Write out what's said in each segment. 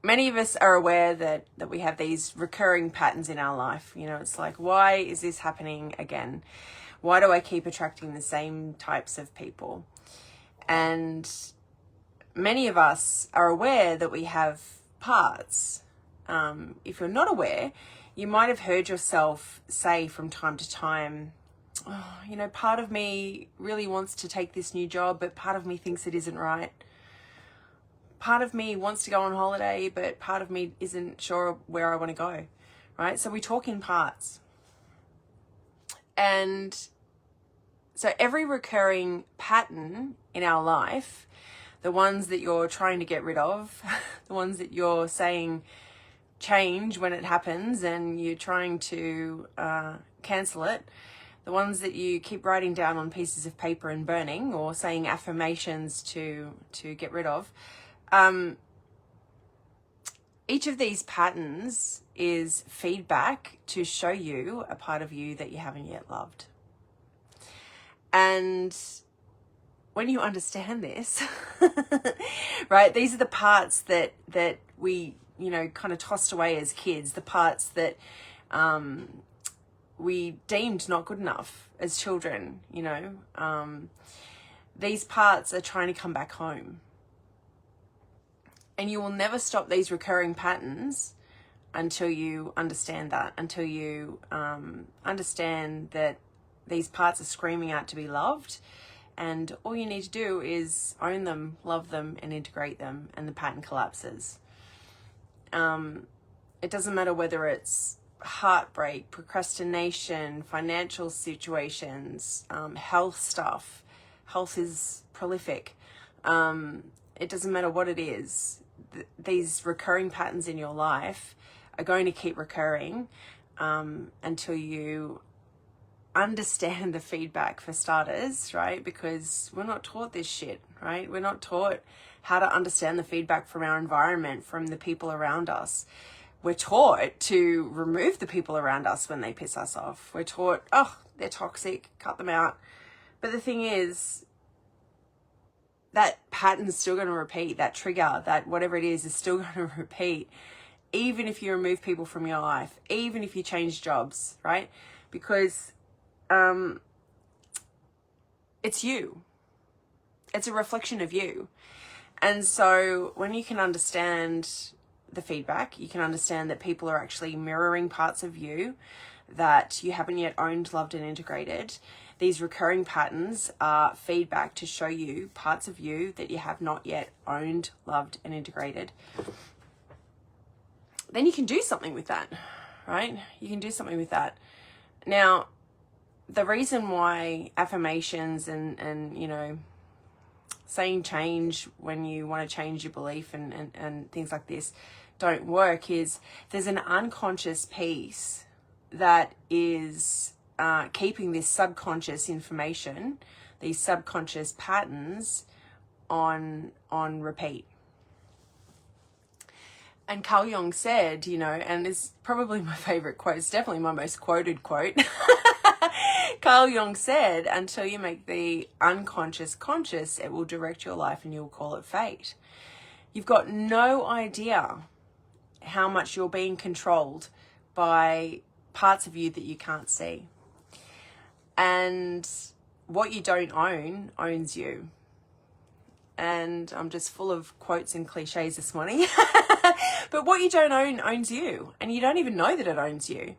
many of us are aware that we have these recurring patterns in our life. You know, it's like, why is this happening again? Why do I keep attracting the same types of people? And many of us are aware that we have parts. If you're not aware, you might have heard yourself say from time to time, oh, you know, part of me really wants to take this new job, but part of me thinks it isn't right. Part of me wants to go on holiday, but part of me isn't sure where I want to go, right? So we talk in parts. And so every recurring pattern in our life, the ones that you're trying to get rid of, the ones that you're saying change when it happens and you're trying to cancel it, the ones that you keep writing down on pieces of paper and burning, or saying affirmations to get rid of, each of these patterns is feedback to show you a part of you that you haven't yet loved. And when you understand this, right, these are the parts that we, you know, kind of tossed away as kids, the parts that we deemed not good enough as children, you know. These parts are trying to come back home. And you will never stop these recurring patterns until you understand that, until you understand that these parts are screaming out to be loved. And all you need to do is own them, love them, and integrate them, and the pattern collapses. It doesn't matter whether it's heartbreak, procrastination, financial situations, health stuff. Health is prolific. It doesn't matter what it is. These recurring patterns in your life are going to keep recurring until you understand the feedback, for starters, right? Because we're not taught this shit, right? We're not taught how to understand the feedback from our environment, from the people around us. We're taught to remove the people around us when they piss us off. We're taught, oh, they're toxic, cut them out. But the thing is, that pattern's still going to repeat. That trigger, that whatever it is still going to repeat, even if you remove people from your life, even if you change jobs, right? Because it's you. It's a reflection of you. And so when you can understand the feedback, you can understand that people are actually mirroring parts of you that you haven't yet owned, loved, and integrated. These recurring patterns are feedback to show you parts of you that you have not yet owned, loved, and integrated. Then you can do something with that, right? You can do something with that. Now, the reason why affirmations and you know, saying change when you want to change your belief and things like this don't work is there's an unconscious piece that is keeping this subconscious information, these subconscious patterns on repeat. And Carl Jung said, you know, and it's probably my favorite quote, it's definitely my most quoted quote. Carl Jung said, until you make the unconscious conscious, it will direct your life and you'll call it fate. You've got no idea how much you're being controlled by parts of you that you can't see. And what you don't own owns you. And I'm just full of quotes and cliches this morning. But what you don't own owns you. And you don't even know that it owns you,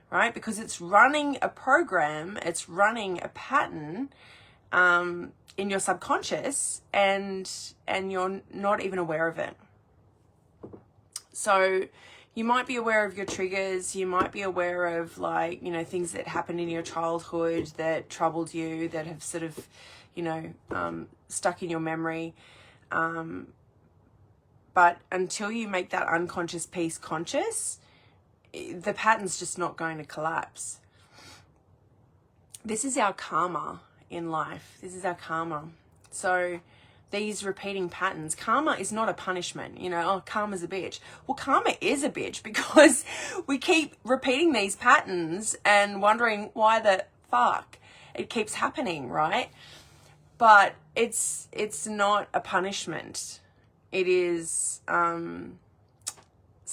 right? Because it's running a program, it's running a pattern in your subconscious, and you're not even aware of it. So you might be aware of your triggers. You might be aware of, like, you know, things that happened in your childhood that troubled you, that have sort of, you know, stuck in your memory. But until you make that unconscious piece conscious, the pattern's just not going to collapse. This is our karma in life. This is our karma. So these repeating patterns, karma is not a punishment. You know, oh, karma's a bitch. Well, karma is a bitch because we keep repeating these patterns and wondering why the fuck it keeps happening, right? But it's not a punishment. It is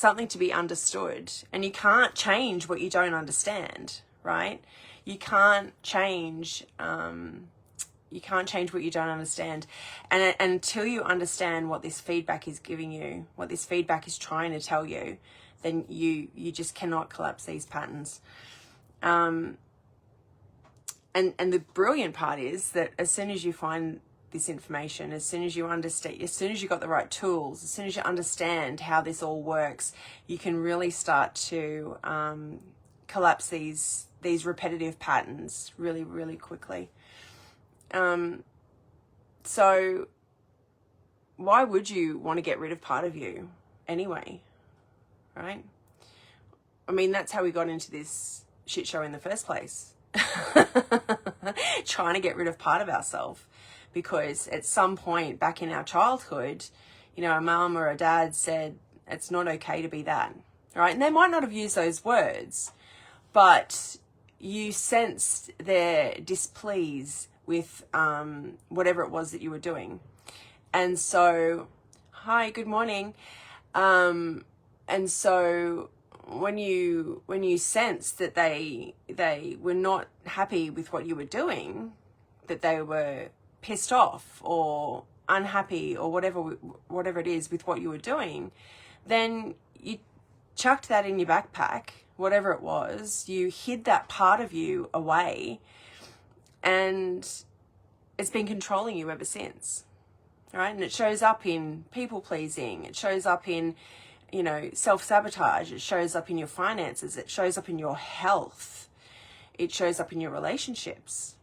something to be understood. And you can't change what you don't understand, right? You can't change what you don't understand. And until you understand what this feedback is giving you, what this feedback is trying to tell you, then you just cannot collapse these patterns. And the brilliant part is that as soon as you find this information, as soon as you understand, as soon as you've got the right tools, as soon as you understand how this all works, you can really start to collapse these repetitive patterns really, really quickly. So why would you want to get rid of part of you anyway, right? I mean, that's how we got into this shit show in the first place. Trying to get rid of part of ourselves, because at some point back in our childhood, you know, a mum or a dad said it's not okay to be that, right? And they might not have used those words, but you sensed their displease with whatever it was that you were doing. And so, hi, good morning. And so when you sense that they were not happy with what you were doing, that they were pissed off or unhappy or whatever it is with what you were doing, then you chucked that in your backpack, whatever it was, you hid that part of you away, and it's been controlling you ever since, right? And it shows up in people pleasing, it shows up in, you know, self-sabotage, it shows up in your finances, it shows up in your health, it shows up in your relationships.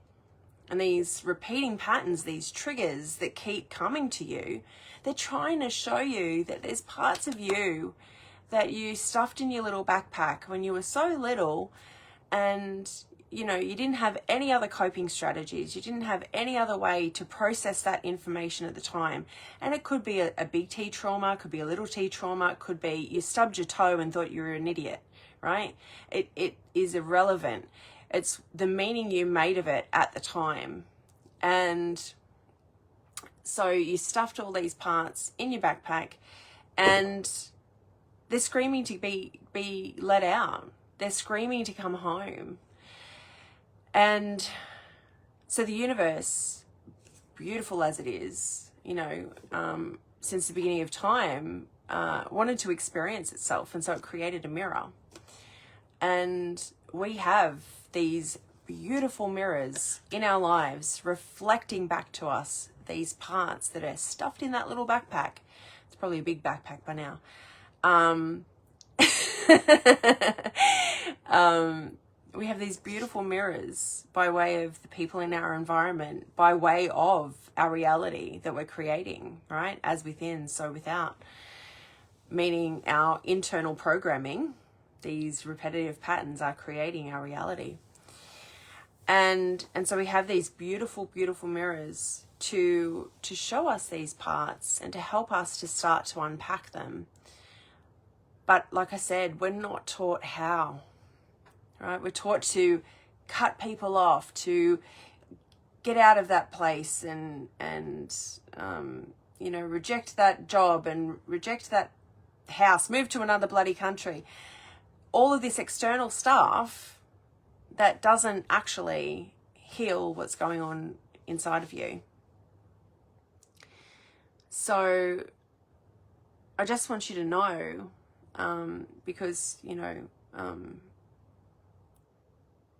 And these repeating patterns, these triggers that keep coming to you, they're trying to show you that there's parts of you that you stuffed in your little backpack when you were so little, and you know, you didn't have any other coping strategies, you didn't have any other way to process that information at the time. And it could be a big T trauma, it could be a little T trauma, it could be you stubbed your toe and thought you were an idiot, right? It is irrelevant. It's the meaning you made of it at the time. And so you stuffed all these parts in your backpack, and they're screaming to be let out. They're screaming to come home. And so the universe, beautiful as it is, you know, since the beginning of time, wanted to experience itself. And so it created a mirror. And we have these beautiful mirrors in our lives reflecting back to us these parts that are stuffed in that little backpack. It's probably a big backpack by now. We have these beautiful mirrors by way of the people in our environment, by way of our reality that we're creating, right? As within, so without. Meaning our internal programming, these repetitive patterns are creating our reality. And so we have these beautiful, beautiful mirrors to show us these parts and to help us to start to unpack them. But like I said, we're not taught how, right? We're taught to cut people off, to get out of that place and you know, reject that job and reject that house, move to another bloody country. All of this external stuff that doesn't actually heal what's going on inside of you. So I just want you to know, because, you know,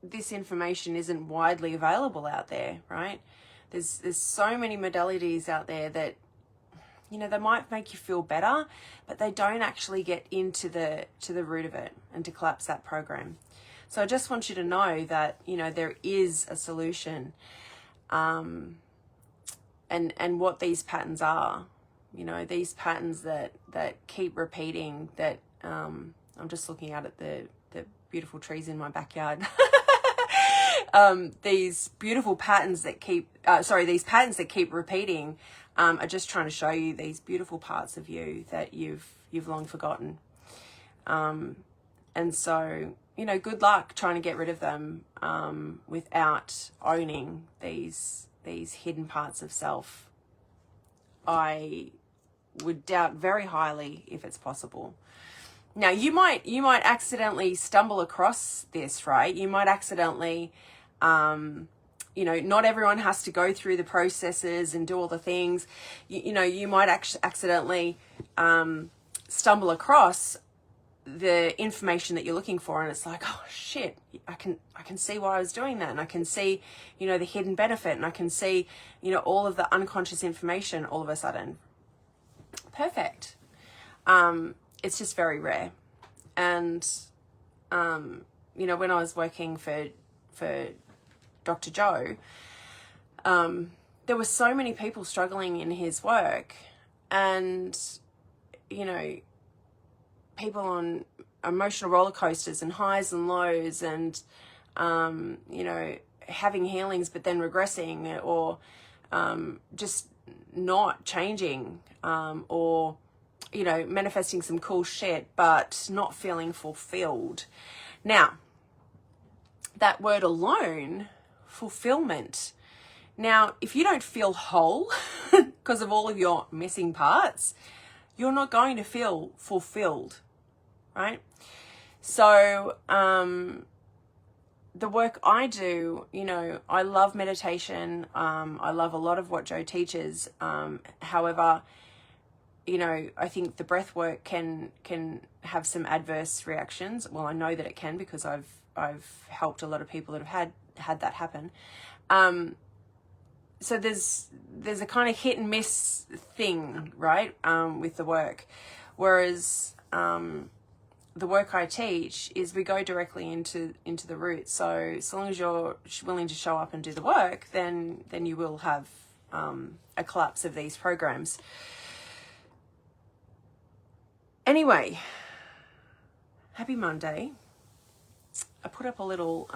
this information isn't widely available out there, right? There's so many modalities out there that, you know, they might make you feel better, but they don't actually get into the root of it and to collapse that program. So I just want you to know that, you know, there is a solution, and what these patterns are, you know, these patterns that keep repeating, that I'm just looking out at the beautiful trees in my backyard. These beautiful patterns that keep, these patterns that keep repeating, are just trying to show you these beautiful parts of you that you've long forgotten. And so, you know, good luck trying to get rid of them, without owning these hidden parts of self. I would doubt very highly if it's possible. Now, you might accidentally stumble across this, right? You might accidentally, not everyone has to go through the processes and do all the things. You might accidentally stumble across the information that you're looking for, and it's like, oh shit, I can see why I was doing that, and I can see, the hidden benefit, and I can see, all of the unconscious information all of a sudden. Perfect. It's just very rare. And, when I was working for Dr. Joe, there were so many people struggling in his work, and, people on emotional roller coasters and highs and lows, and, having healings, but then regressing, or, just not changing, or, manifesting some cool shit, but not feeling fulfilled. Now, that word alone, fulfillment. Now, if you don't feel whole because of all of your missing parts, you're not going to feel fulfilled, right? So, the work I do, I love meditation. I love a lot of what Joe teaches. However, I think the breath work can have some adverse reactions. Well, I know that it can, because I've helped a lot of people that have had that happen. So there's a kind of hit and miss thing, right? With the work. Whereas the work I teach is we go directly into the root. So long as you're willing to show up and do the work, then you will have a collapse of these programs. Anyway, happy Monday. I put up a little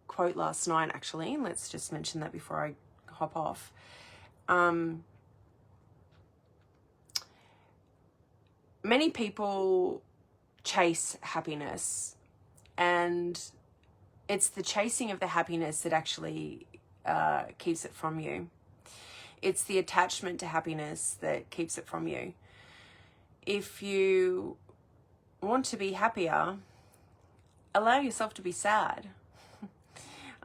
quote last night, actually. Let's just mention that before I hop off. Many people chase happiness, and it's the chasing of the happiness that actually keeps it from you. It's the attachment to happiness that keeps it from you. If you want to be happier, allow yourself to be sad.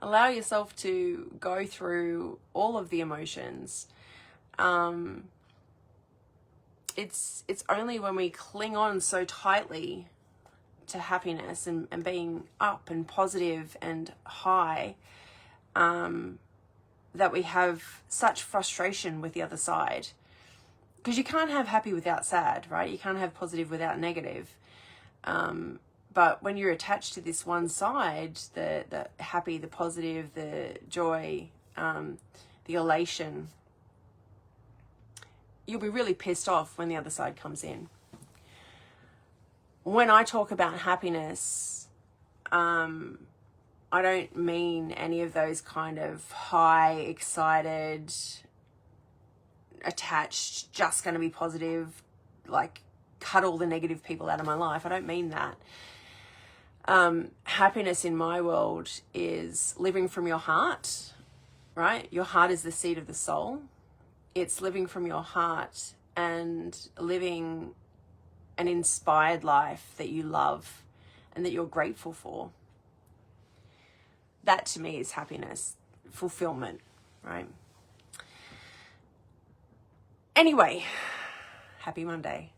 Allow yourself to go through all of the emotions. It's only when we cling on so tightly to happiness and being up and positive and high, that we have such frustration with the other side. Because you can't have happy without sad, right? You can't have positive without negative. But when you're attached to this one side, the happy, the positive, the joy, the elation, you'll be really pissed off when the other side comes in. When I talk about happiness, I don't mean any of those kind of high, excited, attached, just going to be positive, like cut all the negative people out of my life. I don't mean that. Happiness in my world is living from your heart, right? Your heart is the seat of the soul. It's living from your heart and living an inspired life that you love and that you're grateful for. That to me is happiness, fulfillment, right? Anyway, happy Monday.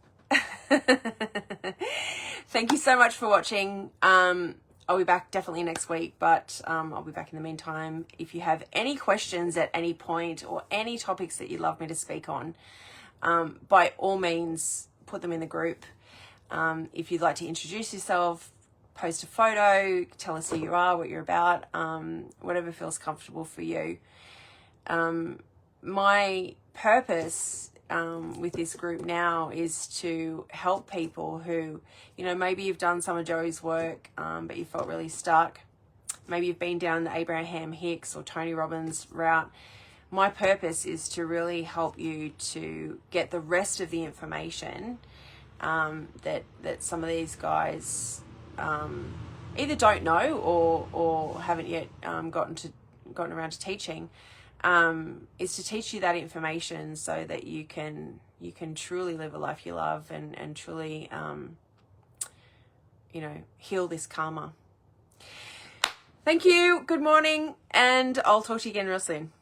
Thank you so much for watching. I'll be back definitely next week, but I'll be back in the meantime. If you have any questions at any point or any topics that you'd love me to speak on, by all means, put them in the group. If you'd like to introduce yourself, post a photo, tell us who you are, what you're about, whatever feels comfortable for you. My purpose with this group now is to help people who, maybe you've done some of Joe's work, but you felt really stuck. Maybe you've been down the Abraham Hicks or Tony Robbins route. My purpose is to really help you to get the rest of the information that some of these guys either don't know or haven't yet gotten around to teaching. Is to teach you that information so that you can you can truly live a life you love and truly, you know, heal this karma. Thank you. Good morning. And I'll talk to you again real soon.